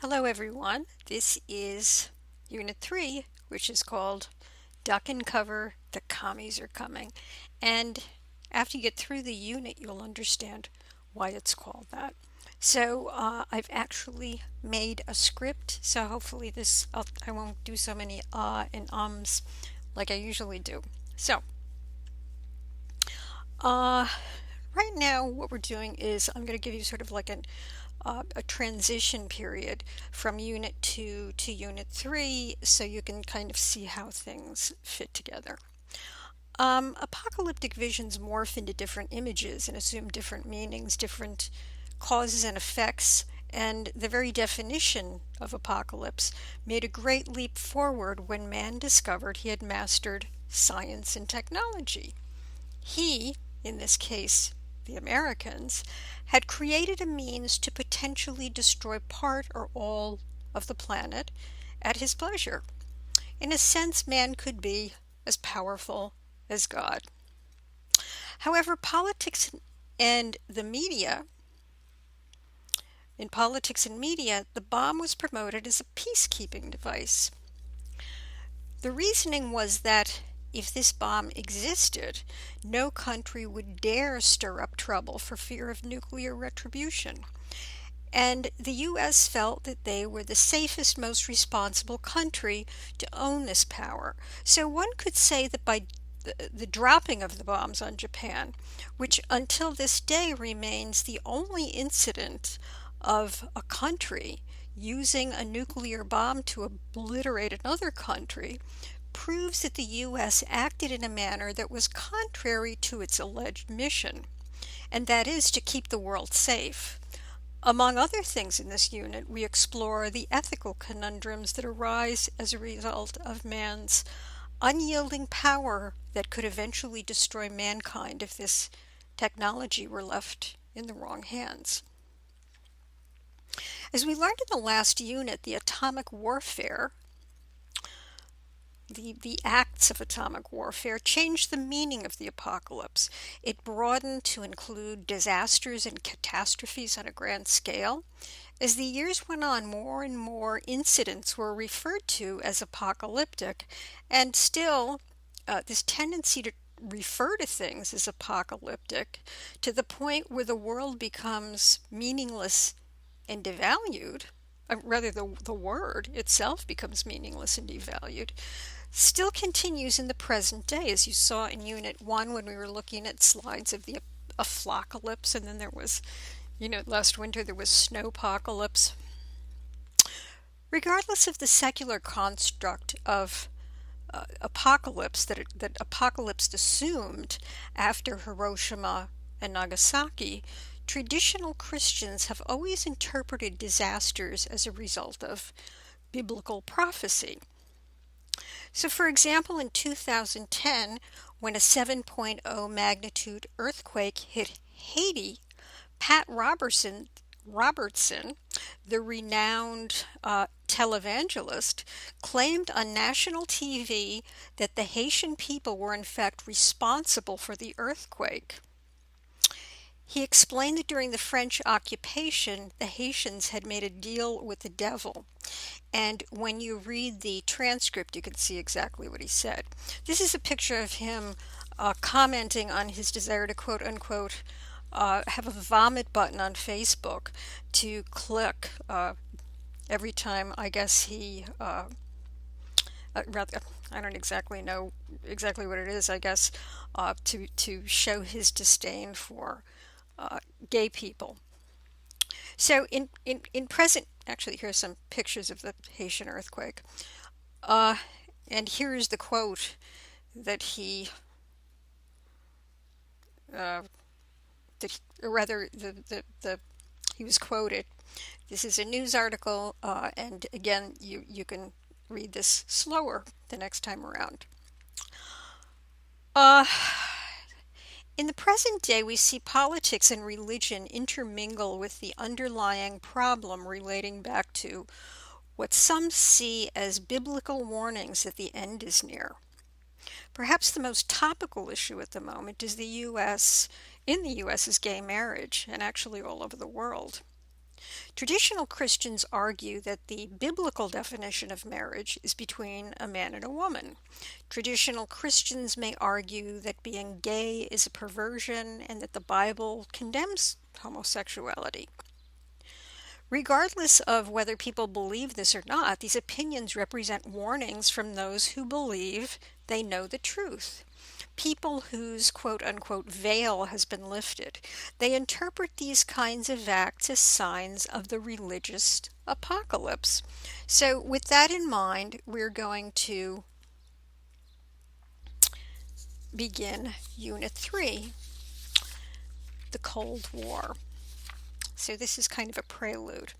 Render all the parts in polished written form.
Hello everyone, this is Unit 3, which is called Duck and Cover, the Commies Are Coming. And after you get through the unit, you'll understand why it's called that. I've actually made a script, so hopefully I won't do so many and ums like I usually do. So, uh, right now what we're doing is I'm going to give you sort of like a transition period from Unit 2 to Unit 3 so you can kind of see how things fit together. Apocalyptic visions morph into different images and assume different meanings, different causes and effects, and the very definition of apocalypse made a great leap forward when man discovered he had mastered science and technology. He, in this case, the Americans, had created a means to potentially destroy part or all of the planet at his pleasure. In a sense, man could be as powerful as God. However, and the media, in politics and media, the bomb was promoted as a peacekeeping device. The reasoning was that if this bomb existed, no country would dare stir up trouble for fear of nuclear retribution. And the US felt that they were the safest, most responsible country to own this power. So one could say that by the dropping of the bombs on Japan, which until this day remains the only incident of a country using a nuclear bomb to obliterate another country, proves that the U.S. acted in a manner that was contrary to its alleged mission, and that is to keep the world safe. Among other things in this unit, we explore the ethical conundrums that arise as a result of man's unyielding power that could eventually destroy mankind if this technology were left in the wrong hands. As we learned in the last unit, the atomic warfare, the acts of atomic warfare changed the meaning of the apocalypse. It broadened to include disasters and catastrophes on a grand scale. As the years went on, more and more incidents were referred to as apocalyptic, and still, this tendency to refer to things as apocalyptic to the point where the world becomes meaningless and devalued, rather, the word itself becomes meaningless and devalued, still continues in the present day, as you saw in Unit 1 when we were looking at slides of the aflocalypse, and then there was, last winter there was snowpocalypse. Regardless of the secular construct of apocalypse that apocalypse assumed after Hiroshima and Nagasaki, traditional Christians have always interpreted disasters as a result of biblical prophecy. So, for example, in 2010, when a 7.0 magnitude earthquake hit Haiti, Pat Robertson, the renowned televangelist, claimed on national TV that the Haitian people were in fact responsible for the earthquake. He explained that during the French occupation, the Haitians had made a deal with the devil. And when you read the transcript, you can see exactly what he said. This is a picture of him commenting on his desire to quote unquote have a vomit button on Facebook to click every time I guess he rather, I don't exactly know exactly what it is, I guess, to show his disdain for gay people. So in present, actually, here's some pictures of the Haitian earthquake. And here's the quote that uh, or rather, he was quoted. This is a news article, and again, you can read this slower the next time around. In the present day, we see politics and religion intermingle with the underlying problem relating back to what some see as biblical warnings that the end is near. Perhaps the most topical issue at the moment is in the US is gay marriage, and actually all over the world. Traditional Christians argue that the biblical definition of marriage is between a man and a woman. Traditional Christians may argue that being gay is a perversion and that the Bible condemns homosexuality. Regardless of whether people believe this or not, these opinions represent warnings from those who believe they know the truth. People whose quote unquote veil has been lifted. They interpret these kinds of acts as signs of the religious apocalypse. So, with that in mind, we're going to begin Unit 3, the Cold War. So this is kind of a prelude.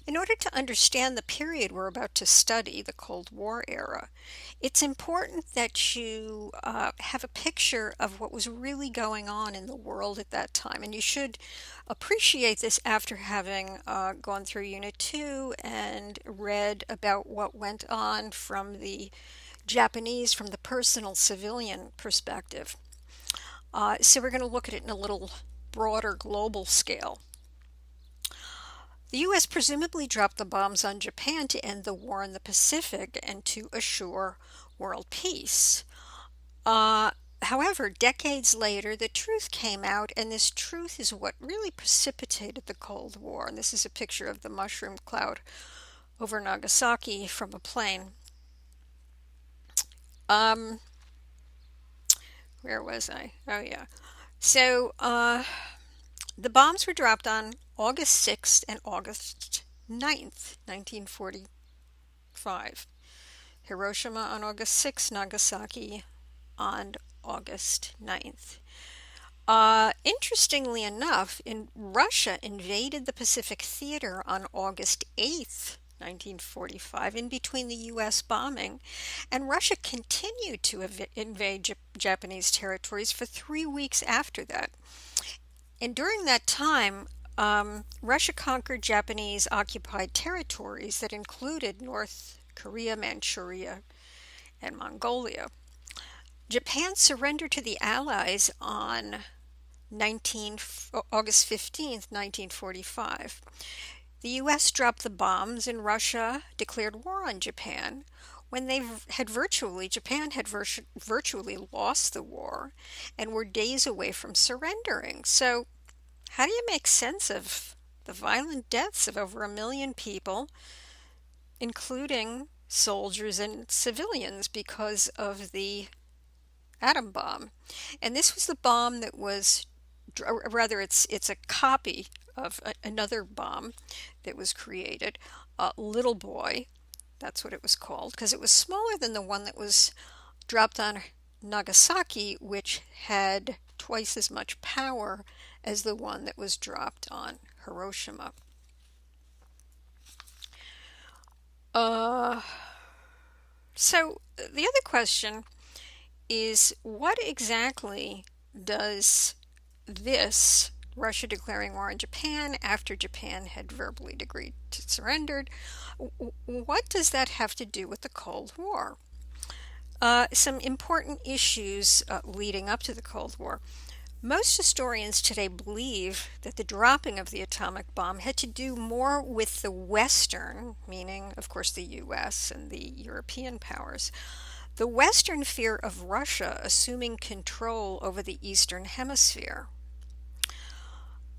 In order to understand the period we're about to study, the Cold War era, it's important that you have a picture of what was really going on in the world at that time. And you should appreciate this after having gone through Unit 2 and read about what went on from the Japanese, from the personal civilian perspective. So we're going to look at it in a little broader global scale. The U.S. presumably dropped the bombs on Japan to end the war in the Pacific and to assure world peace. However, decades later, the truth came out, and this truth is what really precipitated the Cold War. And this is a picture of the mushroom cloud over Nagasaki from a plane. Where was I? Oh, yeah. So, the bombs were dropped on August 6th and August 9th, 1945. Hiroshima on August 6th, Nagasaki on August 9th. Interestingly enough, Russia invaded the Pacific Theater on August 8th, 1945, in between the U.S. bombing, and Russia continued to invade Japanese territories for 3 weeks after that. And during that time, Russia conquered Japanese occupied territories that included North Korea, Manchuria, and Mongolia. Japan surrendered to the Allies on August 15th, 1945. The U.S. dropped the bombs and Russia declared war on Japan when Japan had virtually lost the war and were days away from surrendering. So how do you make sense of the violent deaths of over 1 million people, including soldiers and civilians, because of the atom bomb? And this was the bomb that was, or rather it's a copy of another bomb that was created, Little Boy, that's what it was called, because it was smaller than the one that was dropped on Nagasaki, which had twice as much power as the one that was dropped on Hiroshima. So the other question is, what exactly does this Russia declaring war on Japan after Japan had verbally agreed to surrender, what does that have to do with the Cold War? Some important issues leading up to the Cold War. Most historians today believe that the dropping of the atomic bomb had to do more with the Western, meaning, of course, the US and the European powers, the Western fear of Russia assuming control over the Eastern Hemisphere.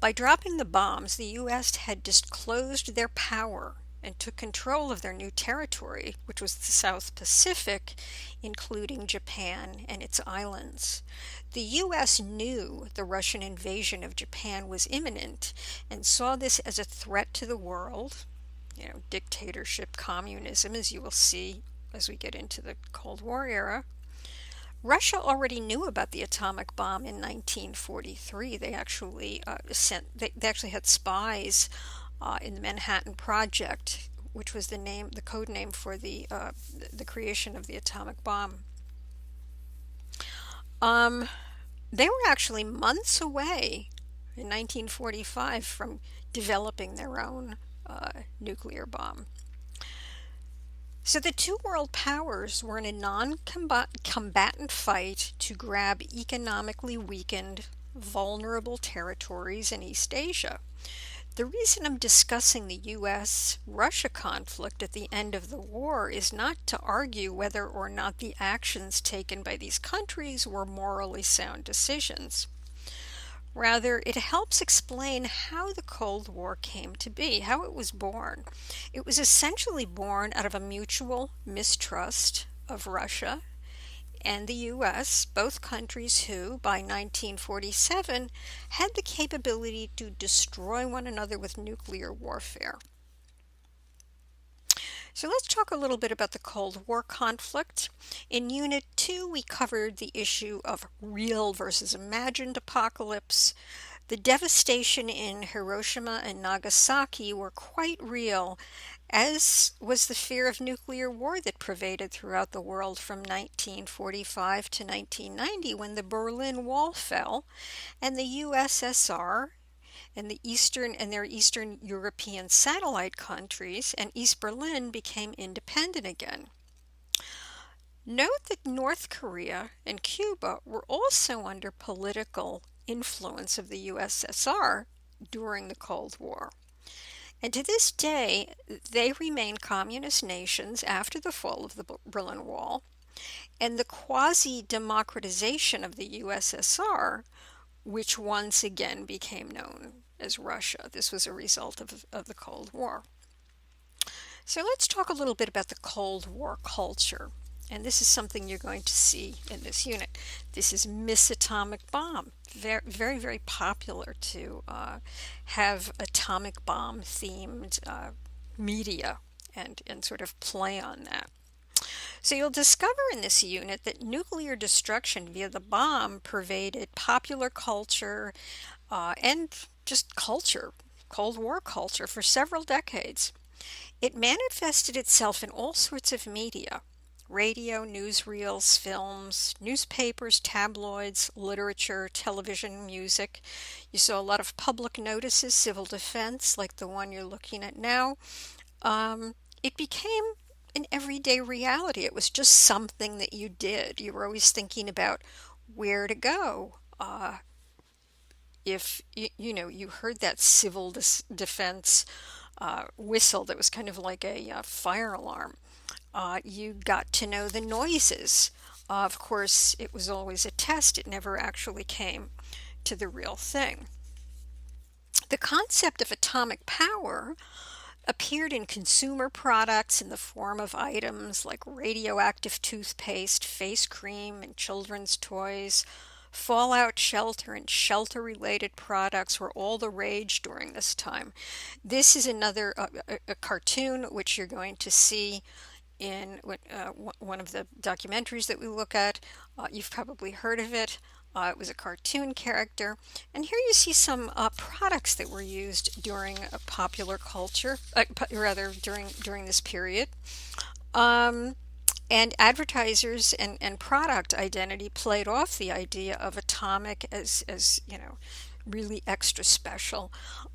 By dropping the bombs, the U.S. had disclosed their power and took control of their new territory, which was the South Pacific, including Japan and its islands. The U.S. knew the Russian invasion of Japan was imminent and saw this as a threat to the world, dictatorship, communism, as you will see as we get into the Cold War era. Russia already knew about the atomic bomb in 1943. They actually had spies in the Manhattan Project, which was the code name for the creation of the atomic bomb. They were actually months away in 1945 from developing their own nuclear bomb. So the two world powers were in a non-combatant fight to grab economically weakened, vulnerable territories in East Asia. The reason I'm discussing the US-Russia conflict at the end of the war is not to argue whether or not the actions taken by these countries were morally sound decisions. Rather, it helps explain how the Cold War came to be, how it was born. It was essentially born out of a mutual mistrust of Russia and the US, both countries who, by 1947, had the capability to destroy one another with nuclear warfare. So let's talk a little bit about the Cold War conflict. In Unit 2, we covered the issue of real versus imagined apocalypse. The devastation in Hiroshima and Nagasaki were quite real, as was the fear of nuclear war that pervaded throughout the world from 1945 to 1990 when the Berlin Wall fell and the USSR and their Eastern European satellite countries and East Berlin became independent again. Note that North Korea and Cuba were also under political influence of the USSR during the Cold War. And to this day, they remain communist nations after the fall of the Berlin Wall, and the quasi-democratization of the USSR, which once again became known as Russia. This was a result of the Cold War. So let's talk a little bit about the Cold War culture. And this is something you're going to see in this unit. This is Miss Atomic Bomb. Very, very, very popular to have atomic bomb themed media and sort of play on that. So you'll discover in this unit that nuclear destruction via the bomb pervaded popular culture and just culture, Cold War culture, for several decades. It manifested itself in all sorts of media: radio, newsreels, films, newspapers, tabloids, literature, television, music. You saw a lot of public notices, civil defense, like the one you're looking at now. It became an everyday reality. It was just something that you did. You were always thinking about where to go. If you heard that civil defense whistle that was kind of like a fire alarm, you got to know the noises. Of course, it was always a test. It never actually came to the real thing. The concept of atomic power appeared in consumer products in the form of items like radioactive toothpaste, face cream, and children's toys. Fallout shelter and shelter-related products were all the rage during this time. This is another a cartoon which you're going to see in one of the documentaries that we look at. You've probably heard of it. It was a cartoon character. And here you see some products that were used during popular culture, rather during this period. And advertisers and product identity played off the idea of atomic as really extra special.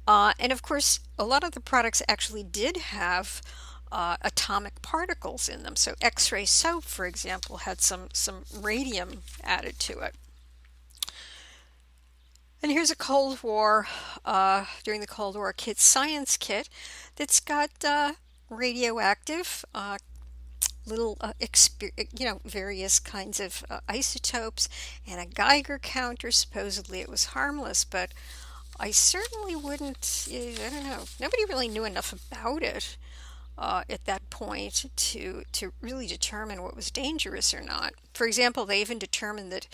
And of course, a lot of the products actually did have atomic particles in them. So X-ray soap, for example, had some radium added to it. And here's a Cold War, during the Cold War kit, science kit that's got radioactive little, various kinds of isotopes and a Geiger counter. Supposedly it was harmless, but I certainly wouldn't, I don't know, nobody really knew enough about it at that point to really determine what was dangerous or not. For example, they even determined that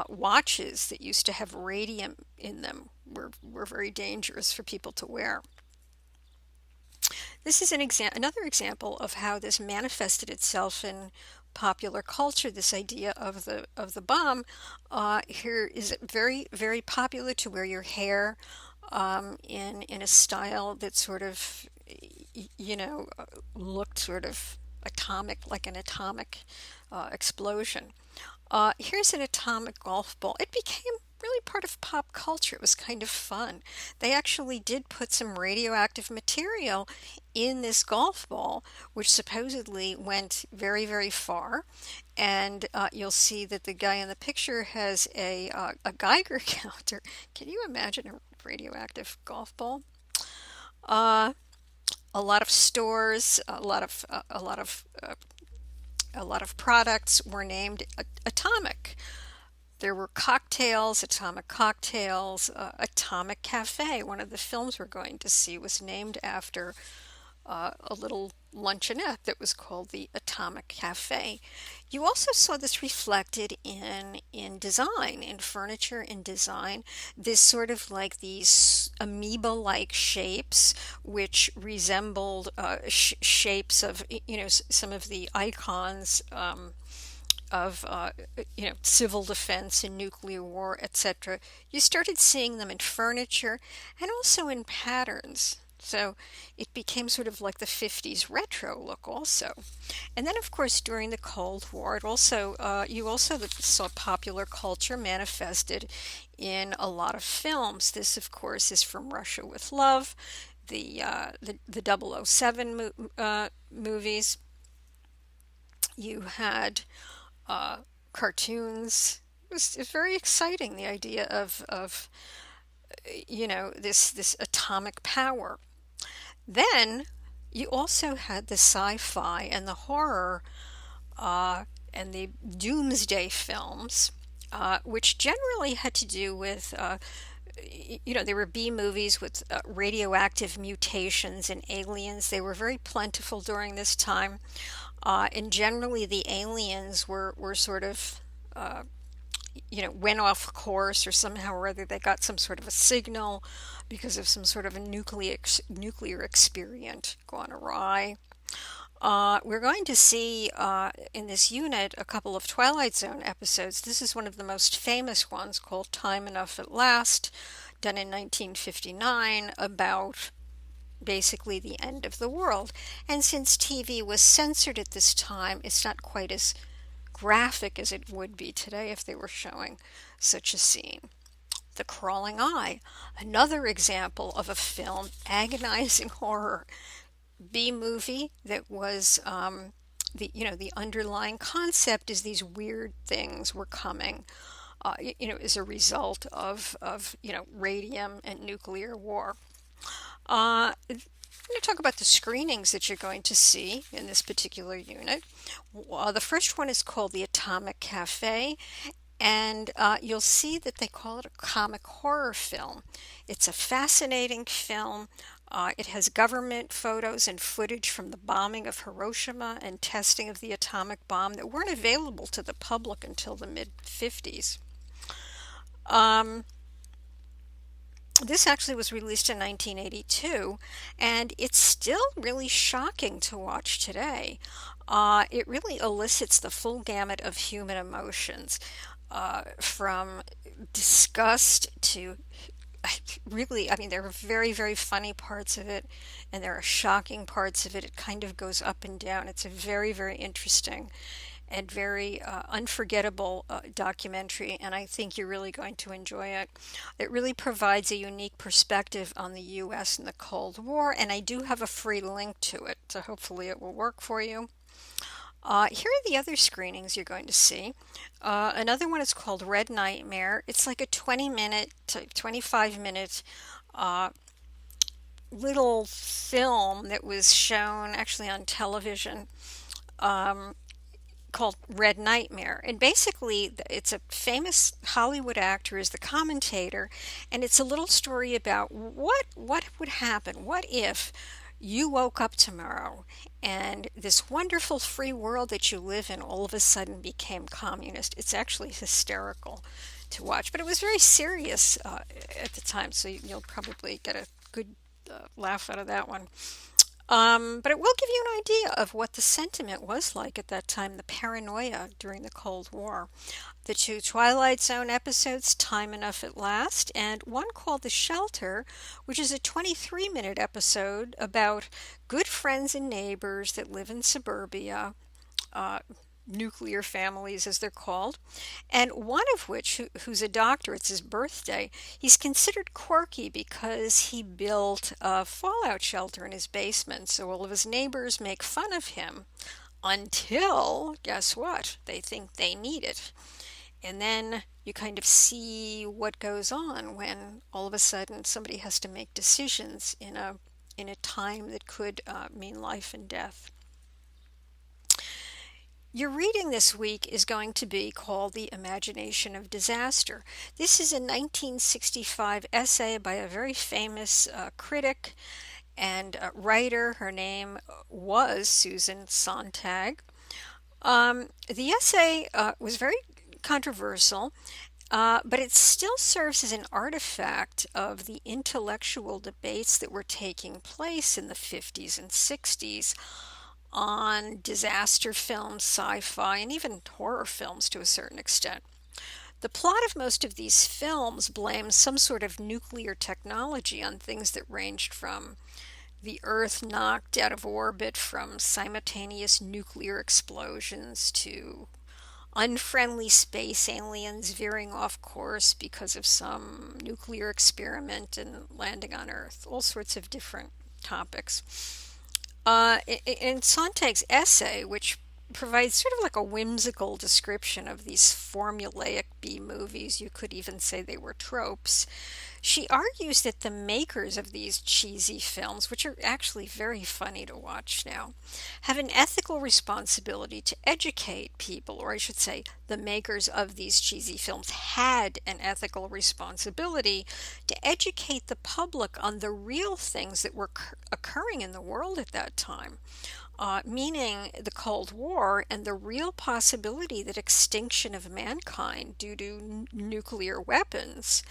watches that used to have radium in them were very dangerous for people to wear. This is another example of how this manifested itself in popular culture. This idea of the bomb here is very, very popular to wear your hair in a style that sort of looked sort of atomic, like an atomic explosion. Here's an atomic golf ball. It became really part of pop culture. It was kind of fun. They actually did put some radioactive material in this golf ball, which supposedly went very, very far. And you'll see that the guy in the picture has a Geiger counter. Can you imagine a radioactive golf ball? Uh, a lot of stores, a lot of products were named Atomic. There were cocktails, Atomic Cocktails, Atomic Cafe. One of the films we're going to see was named after a little luncheonette that was called the Atomic Cafe. You also saw this reflected in design, in furniture and design. This sort of like these amoeba-like shapes, which resembled shapes of some of the icons. Of civil defense and nuclear war, etc. You started seeing them in furniture and also in patterns. So it became sort of like the 50s retro look also. And then of course during the Cold War, you also saw popular culture manifested in a lot of films. This of course is From Russia with Love, the 007 movies. You had uh, cartoons. It was very exciting, the idea of this atomic power. Then you also had the sci-fi and the horror uh, and the doomsday films, which generally had to do with there were B movies with radioactive mutations and aliens. They were very plentiful during this time. And generally, the aliens were sort of, went off course, or somehow or other they got some sort of a signal because of some sort of a nuclear experiment gone awry. We're going to see in this unit a couple of Twilight Zone episodes. This is one of the most famous ones called Time Enough at Last, done in 1959, about basically the end of the world. And since TV was censored at this time, it's not quite as graphic as it would be today if they were showing such a scene. The Crawling Eye, another example of a film, agonizing horror, B movie that was the underlying concept is these weird things were coming, as a result of radium and nuclear war. I'm going to talk about the screenings that you're going to see in this particular unit. The first one is called the Atomic Cafe, and you'll see that they call it a comic horror film. It's a fascinating film. It has government photos and footage from the bombing of Hiroshima and testing of the atomic bomb that weren't available to the public until the mid 50s. Um, this actually was released in 1982, and it's still really shocking to watch today. It really elicits the full gamut of human emotions, from disgust to really, I mean, there are very, very funny parts of it, and there are shocking parts of it. It kind of goes up and down. It's a very, very interesting and very unforgettable documentary, and I think you're really going to enjoy it. It really provides a unique perspective on the U.S. and the Cold War, and I do have a free link to it, so hopefully it will work for you. Here are the other screenings you're going to see. Another one is called Red Nightmare. It's like a 20-minute to 25-minute little film that was shown actually on television, um, called Red Nightmare. And basically, it's a famous Hollywood actor is the commentator, and it's a little story about what would happen. What if you woke up tomorrow and this wonderful free world that you live in all of a sudden became communist? It's actually hysterical to watch, but it was very serious at the time, so you'll probably get a good laugh out of that one. But it will give you an idea of what the sentiment was like at that time, the paranoia during the Cold War. The two Twilight Zone episodes, Time Enough at Last, and one called The Shelter, which is a 23-minute episode about good friends and neighbors that live in suburbia. Uh, Nuclear families, as they're called, and one of which, who's a doctor, it's his birthday, he's considered quirky because he built a fallout shelter in his basement, so all of his neighbors make fun of him until, guess what, they think they need it. And then you kind of see what goes on when all of a sudden somebody has to make decisions in a in a time that could mean life and death. Your reading this week is going to be called The Imagination of Disaster. This is a 1965 essay by a very famous critic and writer. Her name was Susan Sontag. The essay was very controversial, but it still serves as an artifact of the intellectual debates that were taking place in the 50s and 60s on disaster films, sci-fi, and even horror films to a certain extent. The plot of most of these films blames some sort of nuclear technology on things that ranged from the Earth knocked out of orbit from simultaneous nuclear explosions to unfriendly space aliens veering off course because of some nuclear experiment and landing on Earth. All sorts of different topics. In Sontag's essay, which provides sort of like a whimsical description of these formulaic B movies, you could even say they were tropes, she argues that the makers of these cheesy films, which are actually very funny to watch now, have an ethical responsibility to educate people, or I should say, the makers of these cheesy films had an ethical responsibility to educate the public on the real things that were occurring in the world at that time. Meaning the Cold War and the real possibility that extinction of mankind due to nuclear weapons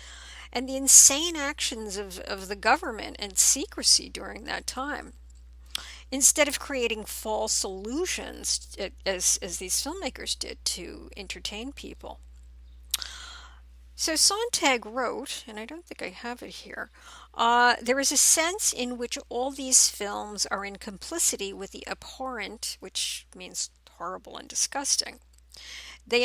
and the insane actions of the government and secrecy during that time. Instead of creating false illusions, as these filmmakers did to entertain people. So Sontag wrote, and I don't think I have it here, there is a sense in which all these films are in complicity with the abhorrent, which means horrible and disgusting. They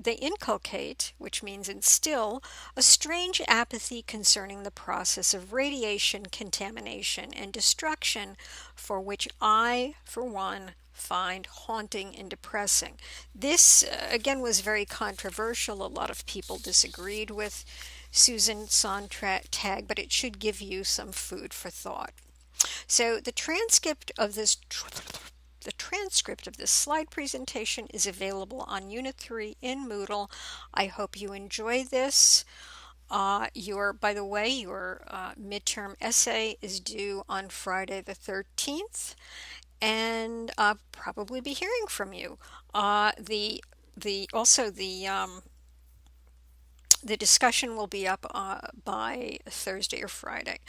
inculcate, which means instill, a strange apathy concerning the process of radiation contamination and destruction, for which I, for one, find haunting and depressing. This, again, was very controversial. A lot of people disagreed with Susan Sontag, but it should give you some food for thought. So the transcript of this slide presentation is available on Unit 3 in Moodle. I hope you enjoy this. By the way, your midterm essay is due on Friday the 13th, and I'll probably be hearing from you. The discussion will be up by Thursday or Friday.